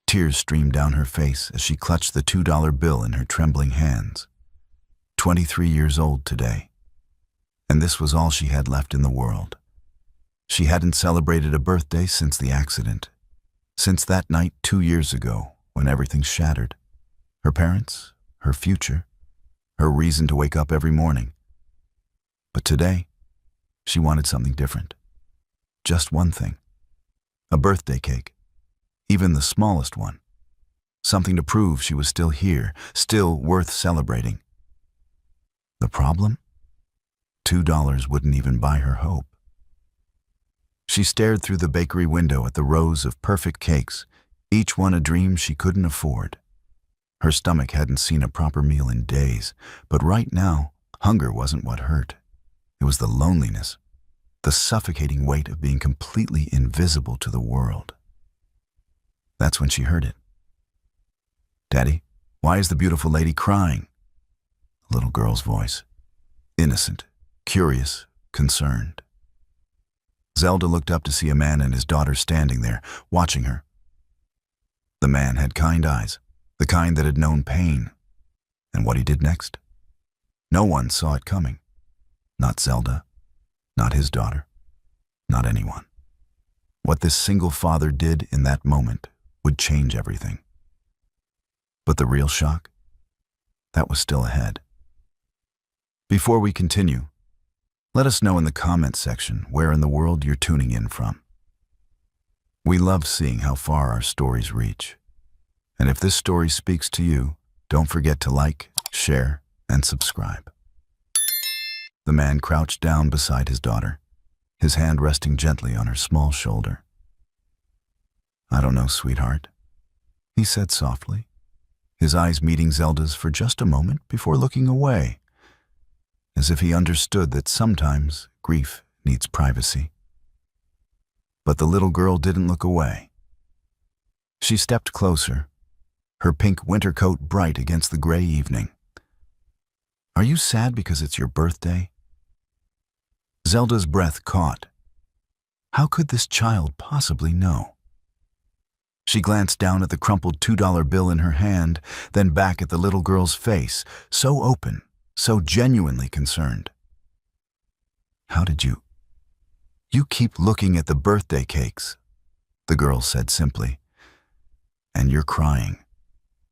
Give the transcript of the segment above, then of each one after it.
Tears streamed down her face as she clutched the $2 bill in her trembling hands. 23 years old today. And this was all she had left in the world. She hadn't celebrated a birthday since the accident. Since that night 2 years ago, when everything shattered. Her parents, her future, her reason to wake up every morning. But today, she wanted something different. Just one thing. A birthday cake. Even the smallest one. Something to prove she was still here, still worth celebrating. The problem? $2 wouldn't even buy her hope. She stared through the bakery window at the rows of perfect cakes, each one a dream she couldn't afford. Her stomach hadn't seen a proper meal in days, but right now, hunger wasn't what hurt. It was the loneliness, the suffocating weight of being completely invisible to the world. That's when she heard it. "Daddy, why is the beautiful lady crying?" A little girl's voice. Innocent, curious, concerned. Zelda looked up to see a man and his daughter standing there, watching her. The man had kind eyes, the kind that had known pain. And what he did next? No one saw it coming. Not Zelda, not his daughter, not anyone. What this single father did in that moment would change everything. But the real shock? That was still ahead. Before we continue, let us know in the comments section where in the world you're tuning in from. We love seeing how far our stories reach. And if this story speaks to you, don't forget to like, share, and subscribe. The man crouched down beside his daughter, his hand resting gently on her small shoulder. "I don't know, sweetheart," he said softly, his eyes meeting Zelda's for just a moment before looking away, as if he understood that sometimes grief needs privacy. But the little girl didn't look away. She stepped closer, her pink winter coat bright against the gray evening. "Are you sad because it's your birthday?" Zelda's breath caught. How could this child possibly know? She glanced down at the crumpled $2 bill in her hand, then back at the little girl's face, so open, so genuinely concerned. "How did you? You keep looking at the birthday cakes," the girl said simply. "And you're crying.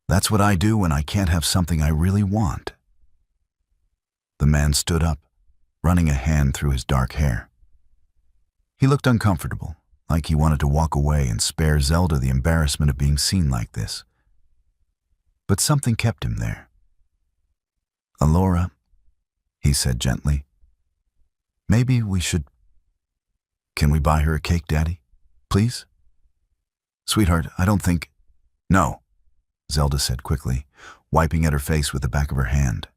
That's what I do when I can't have something I really want." The man stood up, running a hand through his dark hair. He looked uncomfortable, like he wanted to walk away and spare Zelda the embarrassment of being seen like this. But something kept him there. "Alora," he said gently, "maybe we should... Can we buy her a cake, Daddy? Please?" "Sweetheart, I don't think..." "No," Zelda said quickly, wiping at her face with the back of her hand.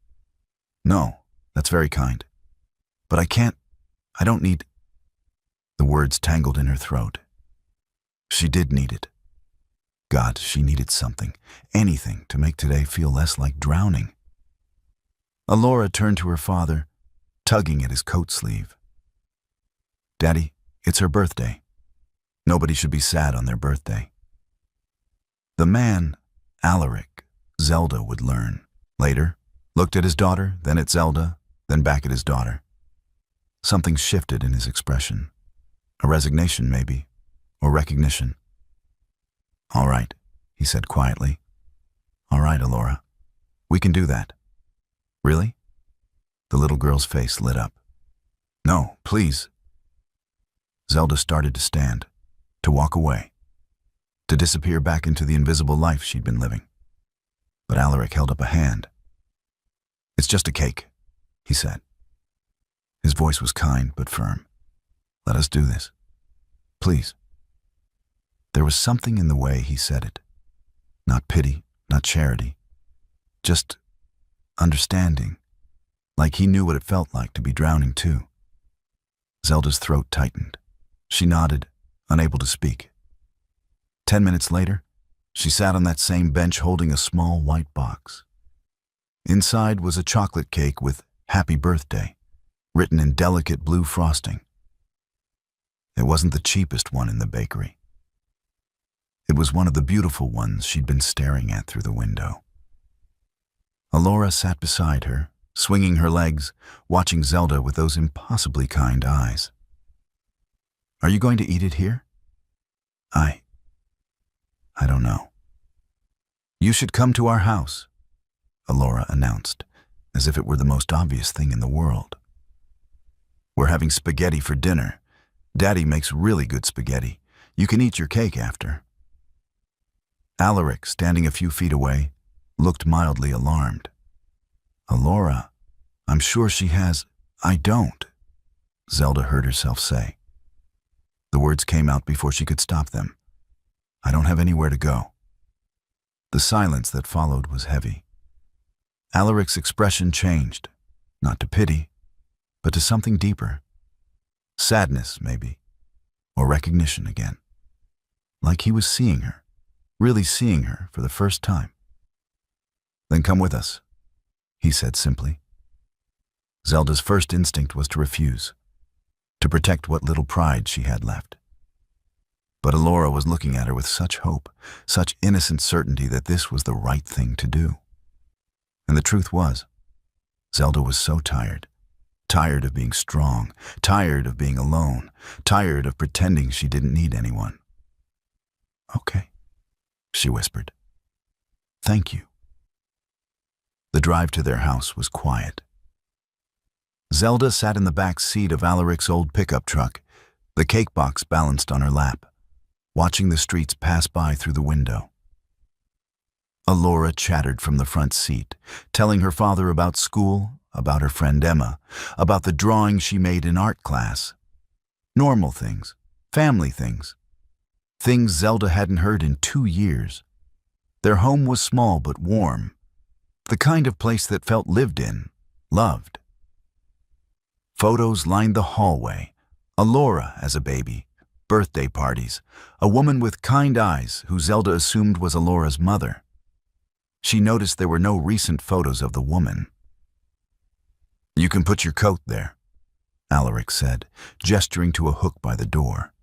"No, that's very kind. But I don't need..." The words tangled in her throat. She did need it. God, she needed something, anything to make today feel less like drowning. Alora turned to her father, tugging at his coat sleeve. "Daddy, it's her birthday. Nobody should be sad on their birthday." The man, Alaric, Zelda would learn. Later, looked at his daughter, then at Zelda, then back at his daughter. Something shifted in his expression. A resignation, maybe, or recognition. "All right," he said quietly. "All right, Alora. We can do that." "Really?" The little girl's face lit up. "No, please." Zelda started to stand, to walk away, to disappear back into the invisible life she'd been living. But Alaric held up a hand. "It's just a cake," he said. His voice was kind but firm. "Let us do this. Please." There was something in the way he said it. Not pity, not charity. Just understanding. Like he knew what it felt like to be drowning too. Zelda's throat tightened. She nodded, unable to speak. 10 minutes later, she sat on that same bench holding a small white box. Inside was a chocolate cake with "Happy Birthday" written in delicate blue frosting. It wasn't the cheapest one in the bakery. It was one of the beautiful ones she'd been staring at through the window. Alora sat beside her, swinging her legs, watching Zelda with those impossibly kind eyes. "Are you going to eat it here?" I don't know." "You should come to our house," Alora announced, as if it were the most obvious thing in the world. "We're having spaghetti for dinner. Daddy makes really good spaghetti. You can eat your cake after." Alaric, standing a few feet away, looked mildly alarmed. "Alora, I'm sure she has—" "I don't," Zelda heard herself say. The words came out before she could stop them. "I don't have anywhere to go." The silence that followed was heavy. Alaric's expression changed, not to pity, but to something deeper. Sadness, maybe, or recognition again. Like he was seeing her, really seeing her for the first time. "Then come with us," he said simply. Zelda's first instinct was to refuse, to protect what little pride she had left. But Alora was looking at her with such hope, such innocent certainty that this was the right thing to do. And the truth was, Zelda was so tired. Tired of being strong, tired of being alone, tired of pretending she didn't need anyone. "Okay," she whispered. "Thank you." The drive to their house was quiet. Zelda sat in the back seat of Alaric's old pickup truck, the cake box balanced on her lap, watching the streets pass by through the window. Alora chattered from the front seat, telling her father about school, about her friend Emma, about the drawing she made in art class. Normal things, family things. Things Zelda hadn't heard in 2 years. Their home was small but warm, the kind of place that felt lived in, loved. Photos lined the hallway. Alora as a baby, birthday parties, a woman with kind eyes who Zelda assumed was Alora's mother. She noticed there were no recent photos of the woman. "You can put your coat there," Alaric said, gesturing to a hook by the door.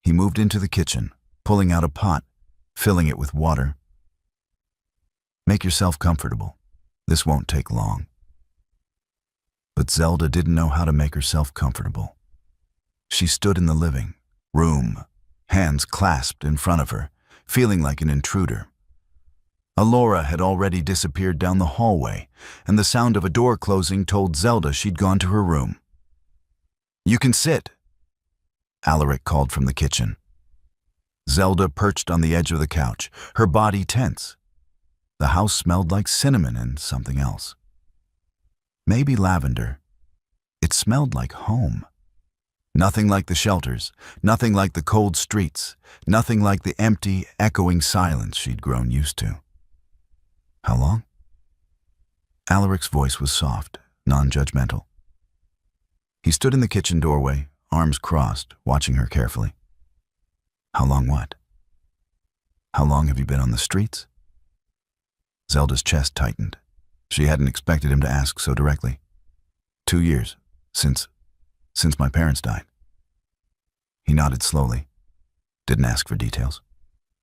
He moved into the kitchen, pulling out a pot, filling it with water. "Make yourself comfortable. This won't take long." But Zelda didn't know how to make herself comfortable. She stood in the living room, hands clasped in front of her, feeling like an intruder. Alora had already disappeared down the hallway, and the sound of a door closing told Zelda she'd gone to her room. "You can sit," Alaric called from the kitchen. Zelda perched on the edge of the couch, her body tense. The house smelled like cinnamon and something else. Maybe lavender. It smelled like home. Nothing like the shelters, nothing like the cold streets, nothing like the empty, echoing silence she'd grown used to. "How long?" Alaric's voice was soft, non-judgmental. He stood in the kitchen doorway, arms crossed, watching her carefully. "How long what?" "How long have you been on the streets?" Zelda's chest tightened. She hadn't expected him to ask so directly. 2 years, since my parents died." He nodded slowly. Didn't ask for details.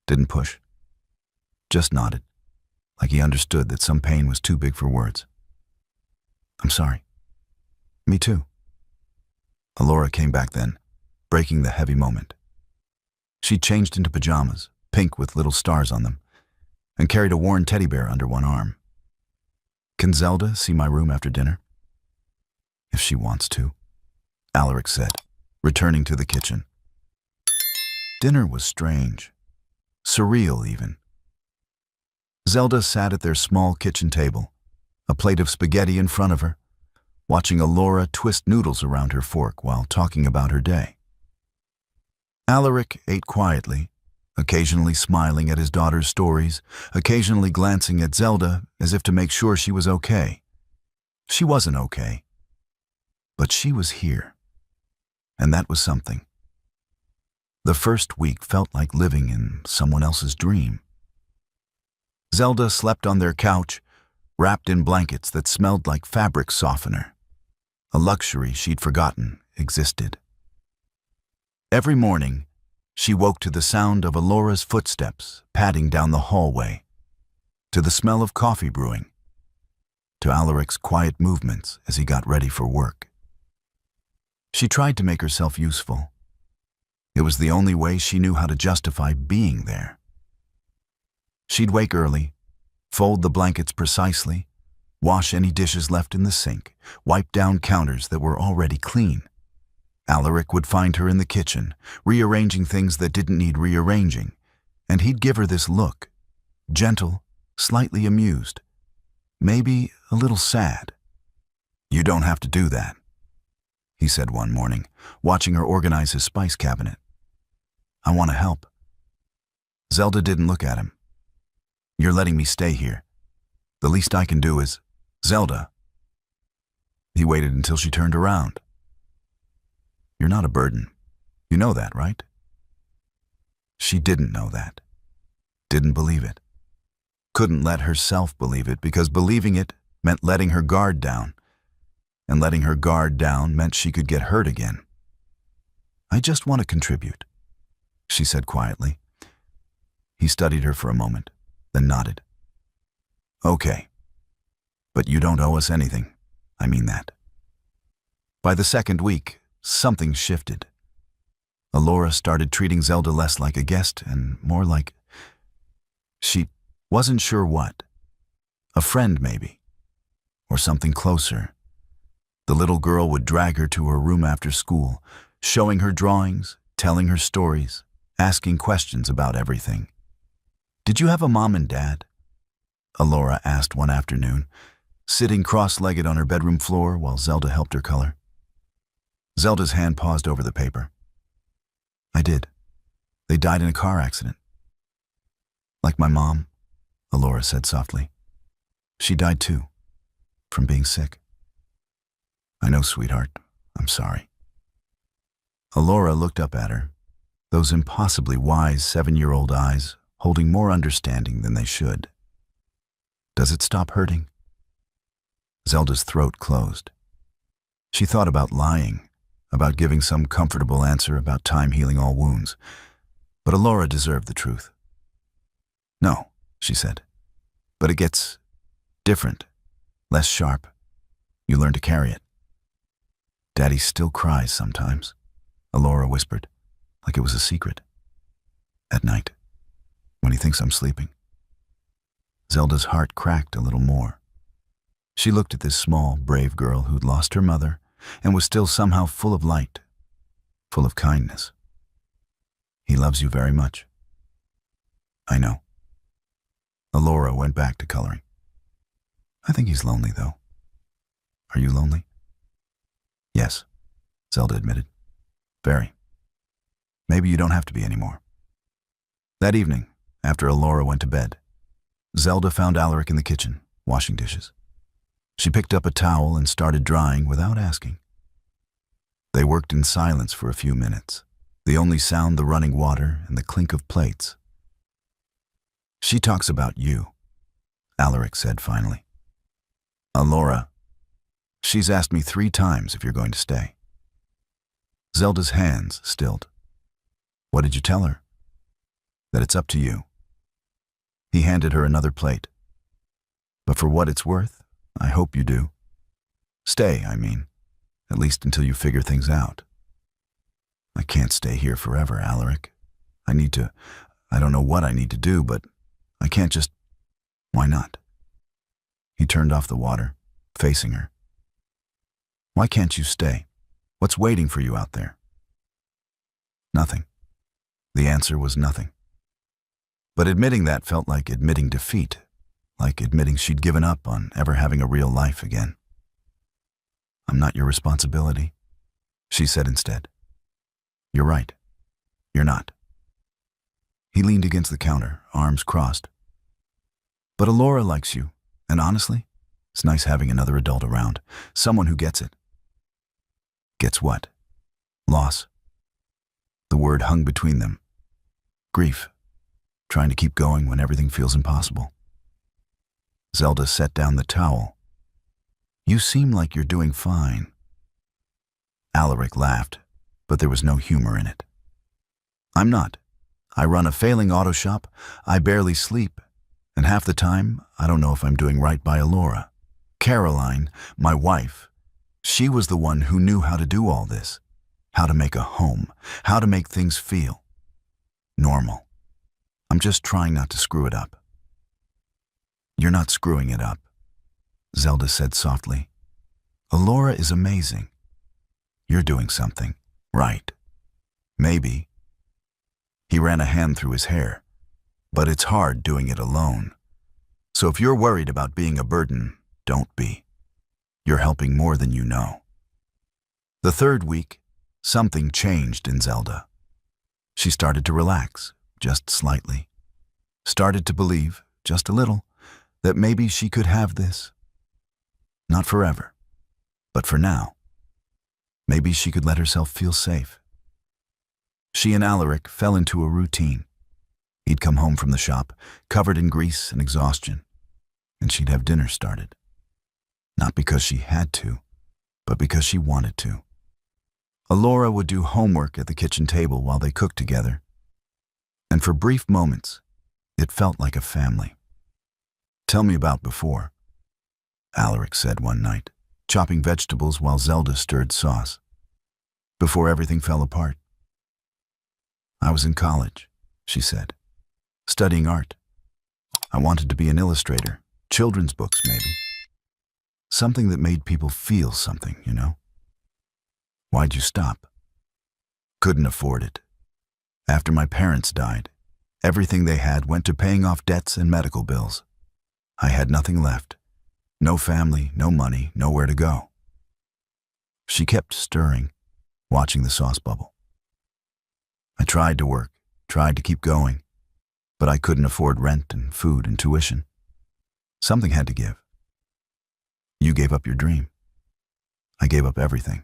Didn't push. Just nodded, like he understood that some pain was too big for words. "I'm sorry." "Me too." Alora came back then, breaking the heavy moment. She changed into pajamas, pink with little stars on them, and carried a worn teddy bear under one arm. "Can Zelda see my room after dinner?" "If she wants to," Alaric said, returning to the kitchen. Dinner was strange, surreal even. Zelda sat at their small kitchen table, a plate of spaghetti in front of her, watching Alora twist noodles around her fork while talking about her day. Alaric ate quietly, occasionally smiling at his daughter's stories, occasionally glancing at Zelda as if to make sure she was okay. She wasn't okay, but she was here, and that was something. The first week felt like living in someone else's dream. Zelda slept on their couch, wrapped in blankets that smelled like fabric softener, a luxury she'd forgotten existed. Every morning, She woke to the sound of Alora's footsteps padding down the hallway, to the smell of coffee brewing, to Alaric's quiet movements as he got ready for work. She tried to make herself useful. It was the only way she knew how to justify being there. She'd wake early, fold the blankets precisely, wash any dishes left in the sink, wipe down counters that were already clean. Alaric would find her in the kitchen, rearranging things that didn't need rearranging, and he'd give her this look, gentle, slightly amused, maybe a little sad. "You don't have to do that," he said one morning, watching her organize his spice cabinet. "I want to help." Zelda didn't look at him. "You're letting me stay here. The least I can do is..." "Zelda." He waited until she turned around. "You're not a burden. You know that, right?" She didn't know that. Didn't believe it. Couldn't let herself believe it because believing it meant letting her guard down. And letting her guard down meant she could get hurt again. "I just want to contribute," she said quietly. He studied her for a moment, then nodded. "Okay. But you don't owe us anything. I mean that." By the second week, something shifted. Alora started treating Zelda less like a guest and more like... She wasn't sure what. A friend, maybe. Or something closer. The little girl would drag her to her room after school, showing her drawings, telling her stories, asking questions about everything. "Did you have a mom and dad?" Alora asked one afternoon, sitting cross-legged on her bedroom floor while Zelda helped her color. Zelda's hand paused over the paper. "I did. They died in a car accident." "Like my mom," Alora said softly. "She died too, from being sick." "I know, sweetheart. I'm sorry." Alora looked up at her, those impossibly wise 7-year-old eyes holding more understanding than they should. "Does it stop hurting?" Zelda's throat closed. She thought about lying, about giving some comfortable answer about time healing all wounds, but Alora deserved the truth. "No," she said, "but it gets different, less sharp. You learn to carry it." "Daddy still cries sometimes," Alora whispered, like it was a secret. "At night, when he thinks I'm sleeping." Zelda's heart cracked a little more. She looked at this small, brave girl who'd lost her mother and was still somehow full of light, full of kindness. "He loves you very much." "I know." Alora went back to coloring. "I think he's lonely, though." "Are you lonely?" "Yes," Zelda admitted. "Very. Maybe you don't have to be anymore." That evening, after Alora went to bed, Zelda found Alaric in the kitchen, washing dishes. She picked up a towel and started drying without asking. They worked in silence for a few minutes, the only sound the running water and the clink of plates. "She talks about you," Alaric said finally. "Alora, she's asked me 3 times if you're going to stay." Zelda's hands stilled. "What did you tell her?" "That it's up to you." He handed her another plate. "But for what it's worth, I hope you do. Stay, I mean, at least until you figure things out." "I can't stay here forever, Alaric. I don't know what I need to do, but I can't just..." "Why not?" He turned off the water, facing her. "Why can't you stay? What's waiting for you out there?" Nothing. The answer was nothing. But admitting that felt like admitting defeat, like admitting she'd given up on ever having a real life again. "I'm not your responsibility," she said instead. "You're right. You're not." He leaned against the counter, arms crossed. "But Alora likes you, and honestly, it's nice having another adult around, someone who gets it." "Gets what?" "Loss." The word hung between them. Grief. Trying to keep going when everything feels impossible. Zelda set down the towel. "You seem like you're doing fine." Alaric laughed, but there was no humor in it. I'm not. I run a failing auto shop, I barely sleep, and half the time, I don't know if I'm doing right by Alora. Caroline, my wife, she was the one who knew how to do all this, how to make a home, how to make things feel normal. I'm just trying not to screw it up. You're not screwing it up, Zelda said softly. Alora is amazing. You're doing something right. Maybe. He ran a hand through his hair. But it's hard doing it alone. So if you're worried about being a burden, don't be. You're helping more than you know. The third week, something changed in Zelda. She started to relax, just slightly. Started to believe, just a little, that maybe she could have this. Not forever, but for now. Maybe she could let herself feel safe. She and Alaric fell into a routine. He'd come home from the shop, covered in grease and exhaustion, and she'd have dinner started. Not because she had to, but because she wanted to. Alora would do homework at the kitchen table while they cooked together, and for brief moments, it felt like a family. Tell me about before, Alaric said one night, chopping vegetables while Zelda stirred sauce. Before everything fell apart. I was in college, she said, studying art. I wanted to be an illustrator, children's books maybe. Something that made people feel something, you know? Why'd you stop? Couldn't afford it. After my parents died, everything they had went to paying off debts and medical bills. I had nothing left. No family, no money, nowhere to go. She kept stirring, watching the sauce bubble. I tried to work, tried to keep going, but I couldn't afford rent and food and tuition. Something had to give. You gave up your dream. I gave up everything.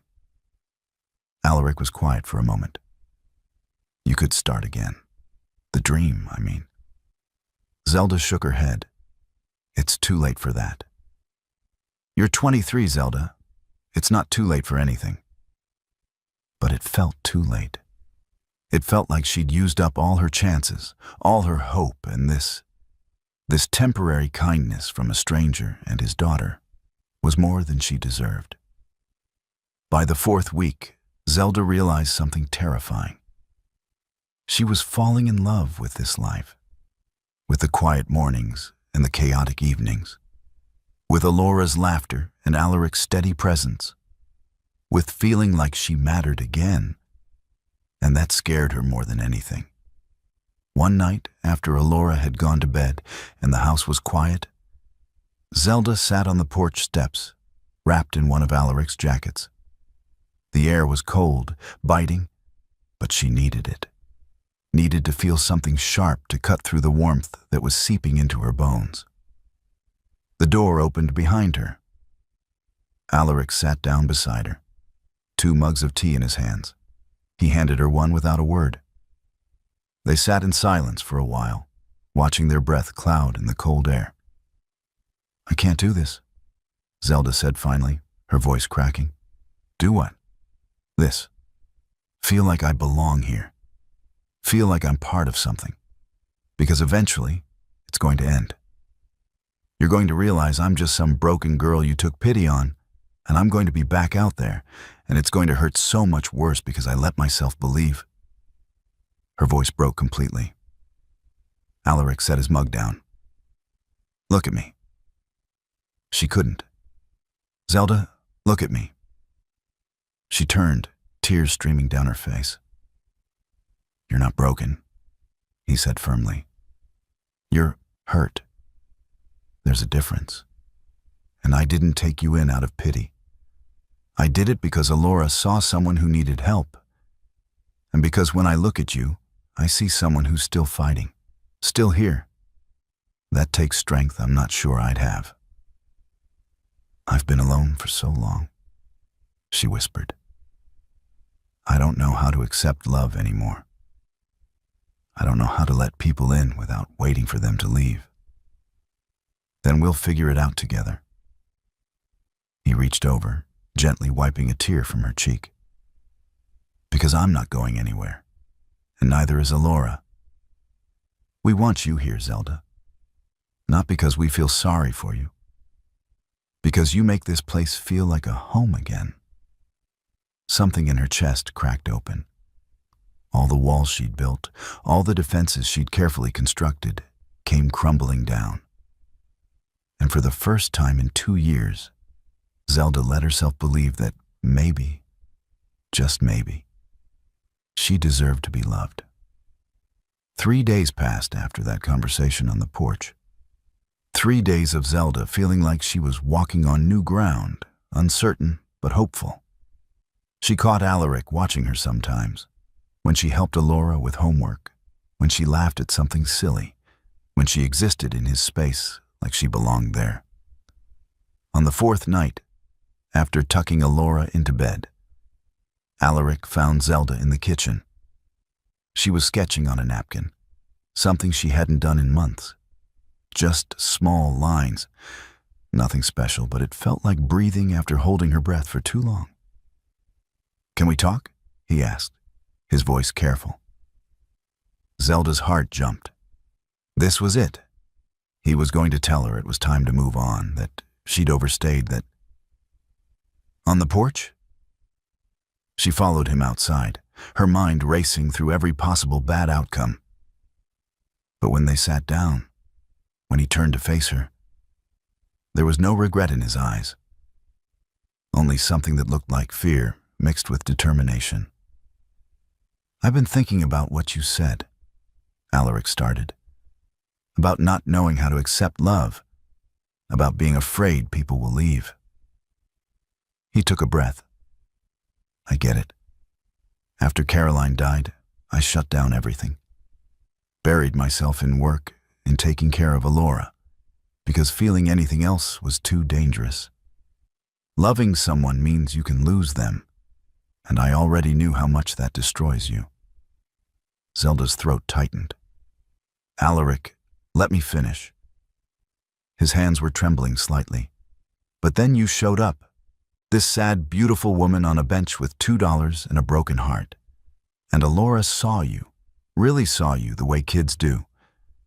Alaric was quiet for a moment. You could start again. The dream, I mean. Zelda shook her head. It's too late for that. You're 23, Zelda. It's not too late for anything. But it felt too late. It felt like she'd used up all her chances, all her hope, and this temporary kindness from a stranger and his daughter was more than she deserved. By the fourth week, Zelda realized something terrifying. She was falling in love with this life, with the quiet mornings and the chaotic evenings, with Alora's laughter and Alaric's steady presence, with feeling like she mattered again, and that scared her more than anything. One night, after Alora had gone to bed and the house was quiet, Zelda sat on the porch steps, wrapped in one of Alaric's jackets. The air was cold, biting, but she needed it. Needed to feel something sharp to cut through the warmth that was seeping into her bones. The door opened behind her. Alaric sat down beside her, 2 mugs of tea in his hands. He handed her one without a word. They sat in silence for a while, watching their breath cloud in the cold air. I can't do this, Zelda said finally, her voice cracking. Do what? This. Feel like I belong here. Feel like I'm part of something. Because eventually, it's going to end. You're going to realize I'm just some broken girl you took pity on, and I'm going to be back out there, and it's going to hurt so much worse because I let myself believe. Her voice broke completely. Alaric set his mug down. Look at me. She couldn't. Zelda, look at me. She turned, tears streaming down her face. You're not broken, he said firmly. You're hurt. There's a difference. And I didn't take you in out of pity. I did it because Alora saw someone who needed help. And because when I look at you, I see someone who's still fighting, still here. That takes strength I'm not sure I'd have. I've been alone for so long, she whispered. I don't know how to accept love anymore. I don't know how to let people in without waiting for them to leave. Then we'll figure it out together. He reached over, gently wiping a tear from her cheek. Because I'm not going anywhere, and neither is Alora. We want you here, Zelda. Not because we feel sorry for you. Because you make this place feel like a home again. Something in her chest cracked open. All the walls she'd built, all the defenses she'd carefully constructed, came crumbling down. And for the first time in 2 years, Zelda let herself believe that maybe, just maybe, she deserved to be loved. 3 days passed after that conversation on the porch. 3 days of Zelda feeling like she was walking on new ground, uncertain but hopeful. She caught Alaric watching her sometimes, when she helped Alora with homework, when she laughed at something silly, when she existed in his space like she belonged there. On the 4th night, after tucking Alora into bed, Alaric found Zelda in the kitchen. She was sketching on a napkin, something she hadn't done in months. Just small lines, nothing special, but it felt like breathing after holding her breath for too long. "Can we talk?" he asked, his voice careful. Zelda's heart jumped. This was it. He was going to tell her it was time to move on, that she'd overstayed, that... On the porch? She followed him outside, her mind racing through every possible bad outcome. But when they sat down, when he turned to face her, there was no regret in his eyes. Only something that looked like fear mixed with determination. "I've been thinking about what you said," Alaric started. "About not knowing how to accept love. About being afraid people will leave." He took a breath. "I get it. After Caroline died, I shut down everything. Buried myself in work, in taking care of Alora, because feeling anything else was too dangerous. Loving someone means you can lose them, and I already knew how much that destroys you." Zelda's throat tightened. "Alaric, let me finish." His hands were trembling slightly. "But then you showed up, this sad, beautiful woman on a bench with $2 and a broken heart. And Alora saw you, really saw you the way kids do.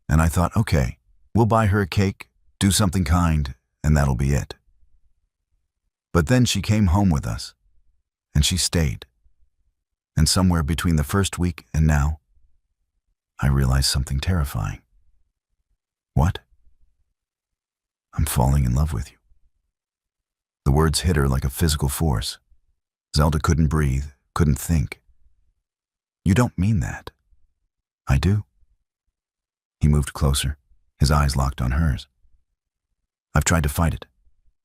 And I thought, okay, we'll buy her a cake, do something kind, and that'll be it. But then she came home with us, and she stayed. And somewhere between the first week and now, I realized something terrifying." "What?" "I'm falling in love with you." The words hit her like a physical force. Zelda couldn't breathe, couldn't think. "You don't mean that." "I do." He moved closer, his eyes locked on hers. "I've tried to fight it.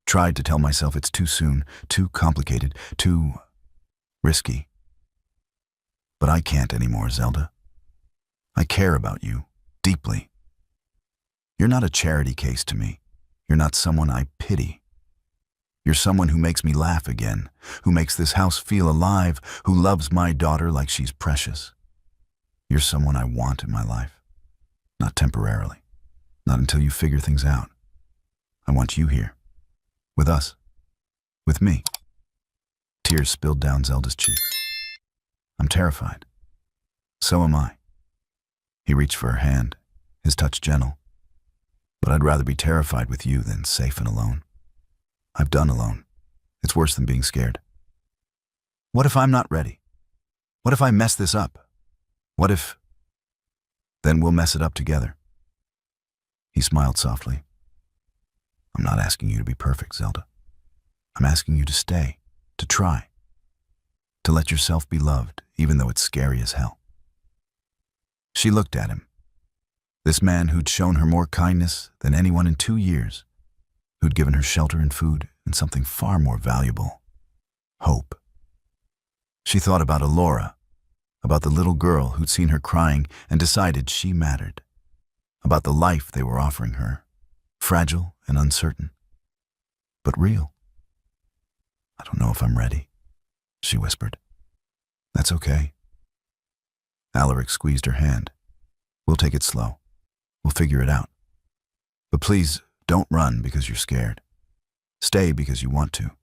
Tried to tell myself it's too soon, too complicated, too risky. But I can't anymore, Zelda. I care about you, deeply. You're not a charity case to me. You're not someone I pity. You're someone who makes me laugh again, who makes this house feel alive, who loves my daughter like she's precious. You're someone I want in my life. Not temporarily. Not until you figure things out. I want you here. With us. With me." Tears spilled down Zelda's cheeks. "I'm terrified. So am I." He reached for her hand, his touch gentle. "But I'd rather be terrified with you than safe and alone. I've done alone. It's worse than being scared. What if I'm not ready? What if I mess this up? What if... Then we'll mess it up together." He smiled softly. "I'm not asking you to be perfect, Zelda. I'm asking you to stay, to try, to let yourself be loved, even though it's scary as hell." She looked at him. This man who'd shown her more kindness than anyone in 2 years, who'd given her shelter and food and something far more valuable, hope. She thought about Alora, about the little girl who'd seen her crying and decided she mattered, about the life they were offering her, fragile and uncertain, but real. "I don't know if I'm ready," she whispered. "That's okay." Alaric squeezed her hand. "We'll take it slow. We'll figure it out. But please, don't run because you're scared. Stay because you want to.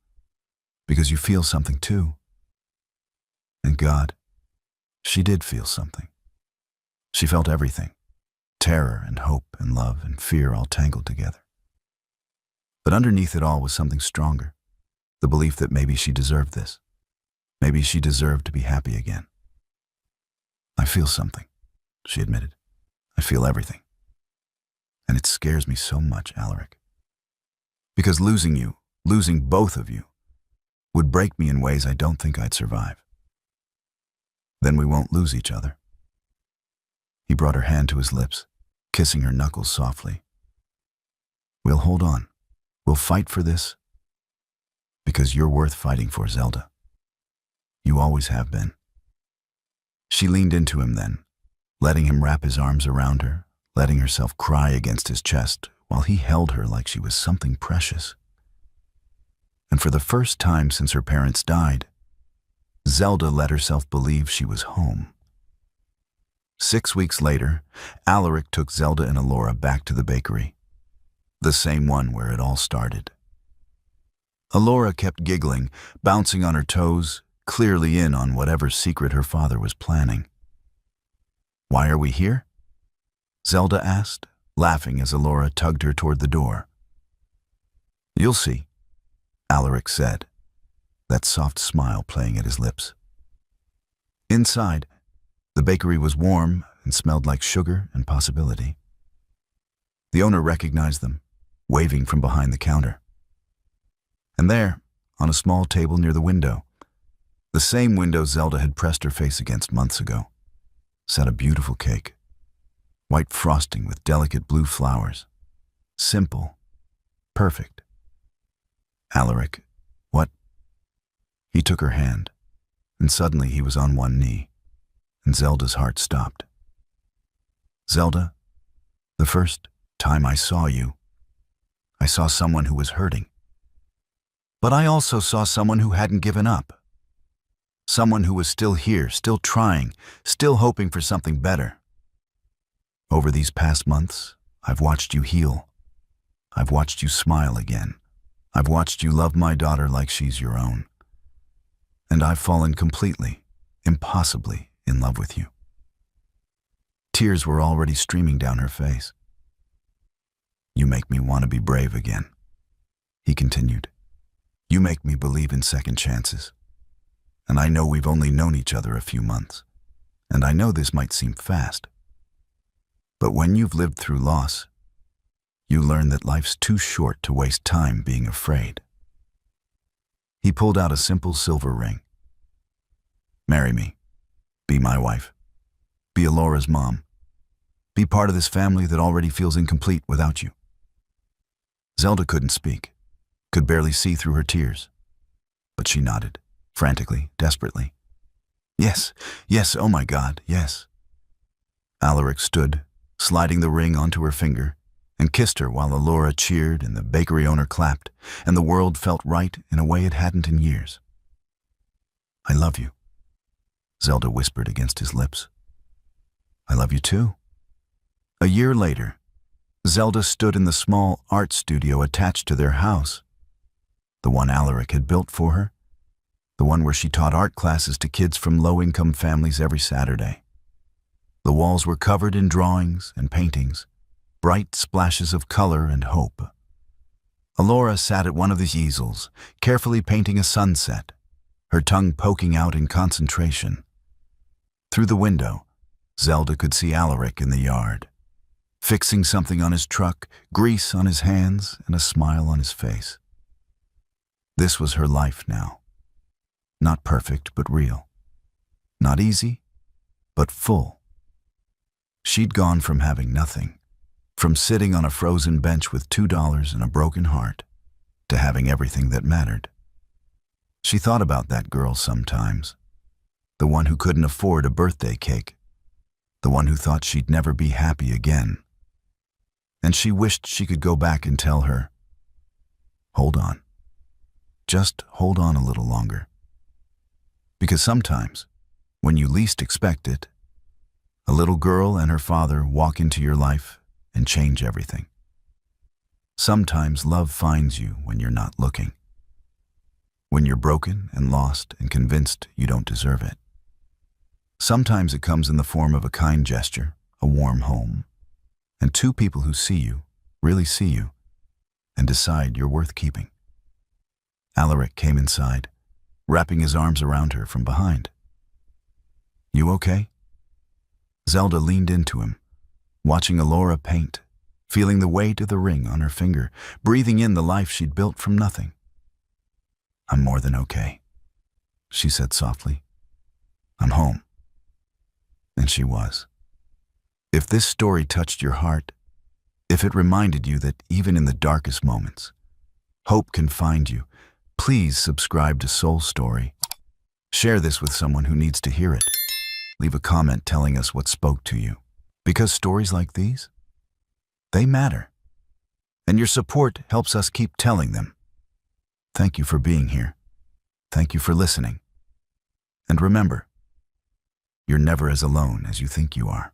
Because you feel something too. And God, she did feel something. She felt everything, terror and hope and love and fear all tangled together. But underneath it all was something stronger, the belief that maybe she deserved this. Maybe she deserved to be happy again. "I feel something," she admitted. "I feel everything. And it scares me so much, Alaric. Because losing you, losing both of you, would break me in ways I don't think I'd survive. Then we won't lose each other." He brought her hand to his lips, kissing her knuckles softly. "We'll hold on. We'll fight for this. Because you're worth fighting for, Zelda. You always have been." She leaned into him then, letting him wrap his arms around her, letting herself cry against his chest while he held her like she was something precious. And for the first time since her parents died, Zelda let herself believe she was home. 6 weeks later, Alaric took Zelda and Alora back to the bakery, the same one where it all started. Alora kept giggling, bouncing on her toes, clearly in on whatever secret her father was planning. "Why are we here?" Zelda asked, laughing as Alora tugged her toward the door. "You'll see," Alaric said, that soft smile playing at his lips. Inside, the bakery was warm and smelled like sugar and possibility. The owner recognized them, waving from behind the counter. And there, on a small table near the window, the same window Zelda had pressed her face against months ago, sat a beautiful cake. White frosting with delicate blue flowers. Simple. Perfect. "Alaric, what?" He took her hand, and suddenly he was on one knee, and Zelda's heart stopped. "Zelda, the first time I saw you, I saw someone who was hurting. But I also saw someone who hadn't given up. Someone who was still here, still trying, still hoping for something better. Over these past months, I've watched you heal. I've watched you smile again. I've watched you love my daughter like she's your own. And I've fallen completely, impossibly in love with you." Tears were already streaming down her face. "You make me want to be brave again," he continued. "You make me believe in second chances. And I know we've only known each other a few months, and I know this might seem fast. But when you've lived through loss, you learn that life's too short to waste time being afraid." He pulled out a simple silver ring. "Marry me. Be my wife. Be Alora's mom. Be part of this family that already feels incomplete without you." Zelda couldn't speak, could barely see through her tears. But she nodded, frantically, desperately. "Yes, yes, oh my God, yes." Alaric stood, sliding the ring onto her finger, and kissed her while Alora cheered and the bakery owner clapped, and the world felt right in a way it hadn't in years. "I love you," Zelda whispered against his lips. "I love you too." A year later, Zelda stood in the small art studio attached to their house, the one Alaric had built for her, the one where she taught art classes to kids from low-income families every Saturday. The walls were covered in drawings and paintings, bright splashes of color and hope. Alora sat at one of the easels, carefully painting a sunset, her tongue poking out in concentration. Through the window, Zelda could see Alaric in the yard, fixing something on his truck, grease on his hands, and a smile on his face. This was her life now. Not perfect, but real. Not easy, but full. She'd gone from having nothing, from sitting on a frozen bench with $2 and a broken heart, to having everything that mattered. She thought about that girl sometimes, the one who couldn't afford a birthday cake, the one who thought she'd never be happy again. And she wished she could go back and tell her, "Hold on. Just hold on a little longer." Because sometimes, when you least expect it, a little girl and her father walk into your life and change everything. Sometimes love finds you when you're not looking, when you're broken and lost and convinced you don't deserve it. Sometimes it comes in the form of a kind gesture a warm home, and two people who see you, really see you, and decide you're worth keeping. Alaric came inside, wrapping his arms around her from behind. You okay? Zelda leaned into him, watching Alora paint, feeling the weight of the ring on her finger, breathing in the life she'd built from nothing. I'm more than okay, she said softly. I'm home. And she was. If this story touched your heart, if it reminded you that even in the darkest moments, hope can find you, please subscribe to Soul Story. Share this with someone who needs to hear it. Leave a comment telling us what spoke to you. Because stories like these, they matter. And your support helps us keep telling them. Thank you for being here. Thank you for listening. And remember, you're never as alone as you think you are.